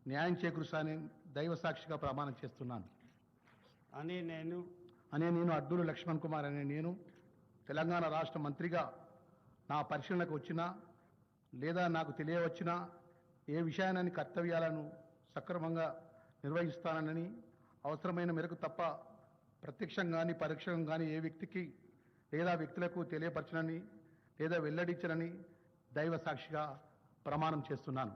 న్యాయం చేకూరుస్తానని దైవ సాక్షిగా ప్రమాణం చేస్తున్నాను. అని నేను అడ్డూరు లక్ష్మణ్ కుమార్ అనే నేను తెలంగాణ రాష్ట్ర మంత్రిగా నా పరిశీలనకు వచ్చినా లేదా నాకు తెలియవచ్చినా ఏ విషయాన్ని కర్తవ్యాలను సక్రమంగా నిర్వహిస్తానని అవసరమైన మేరకు తప్ప ప్రత్యక్షంగా కానీ పరోక్షంగా కానీ ఏ వ్యక్తికి లేదా వ్యక్తులకు తెలియపరచనని లేదా వెల్లడించనని దైవ సాక్షిగా ప్రమాణం చేస్తున్నాను.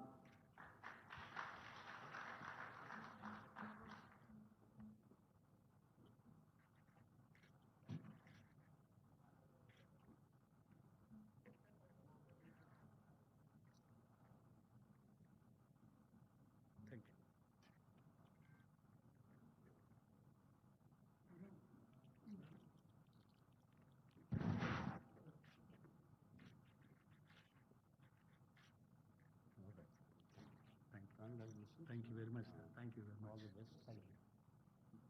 Thank you very much. Thank you very much. All the best. Thank you.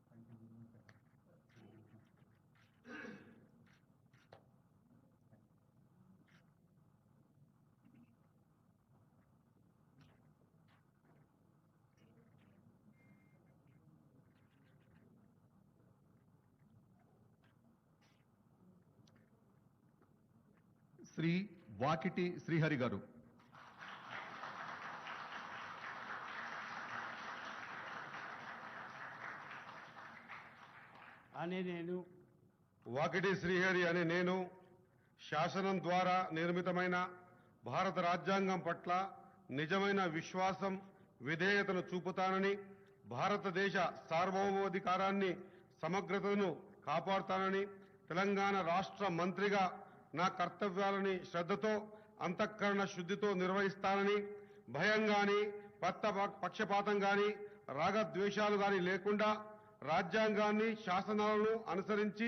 Thank you very much. Shri Vakiti Srihari గారు. వాకిటి శ్రీహరి అనే నేను శాసనం ద్వారా నిర్మితమైన భారత రాజ్యాంగం పట్ల నిజమైన విశ్వాసం విధేయతను చూపుతానని, భారతదేశ సార్వభౌమాధికారాన్ని సమగ్రతను కాపాడుతానని, తెలంగాణ రాష్ట్ర మంత్రిగా నా కర్తవ్యాలని శ్రద్ధతో అంతఃకరణ శుద్ధితో నిర్వహిస్తానని, భయం గాని పక్షపాతం గాని రాగద్వేషాలు గాని లేకుండా రాజ్యాంగాన్ని శాసనాలను అనుసరించి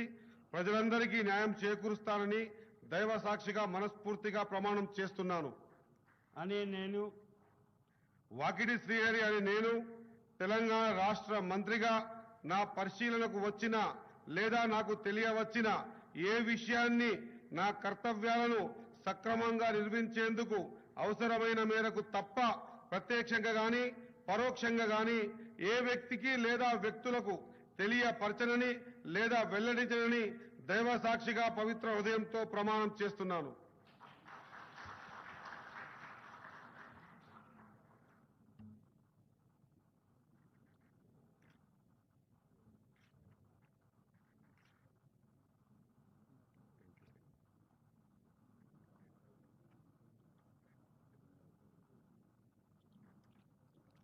ప్రజలందరికీ న్యాయం చేకూరుస్తానని దైవ సాక్షిగా మనస్ఫూర్తిగా ప్రమాణం చేస్తున్నాను. వాకిటి శ్రీహరి అనే నేను తెలంగాణ రాష్ట్ర మంత్రిగా నా పరిశీలనకు వచ్చిన లేదా నాకు తెలియవచ్చిన ఏ విషయాన్ని నా కర్తవ్యాలను సక్రమంగా నిర్వహించేందుకు అవసరమైన మేరకు తప్ప ప్రత్యక్షంగా గాని పరోక్షంగా గాని ఏ వ్యక్తికి లేదా వ్యక్తులకు తెలియపరచనని లేదా వెల్లడించనని దైవ సాక్షిగా పవిత్ర హృదయంతో ప్రమాణం చేస్తున్నాను.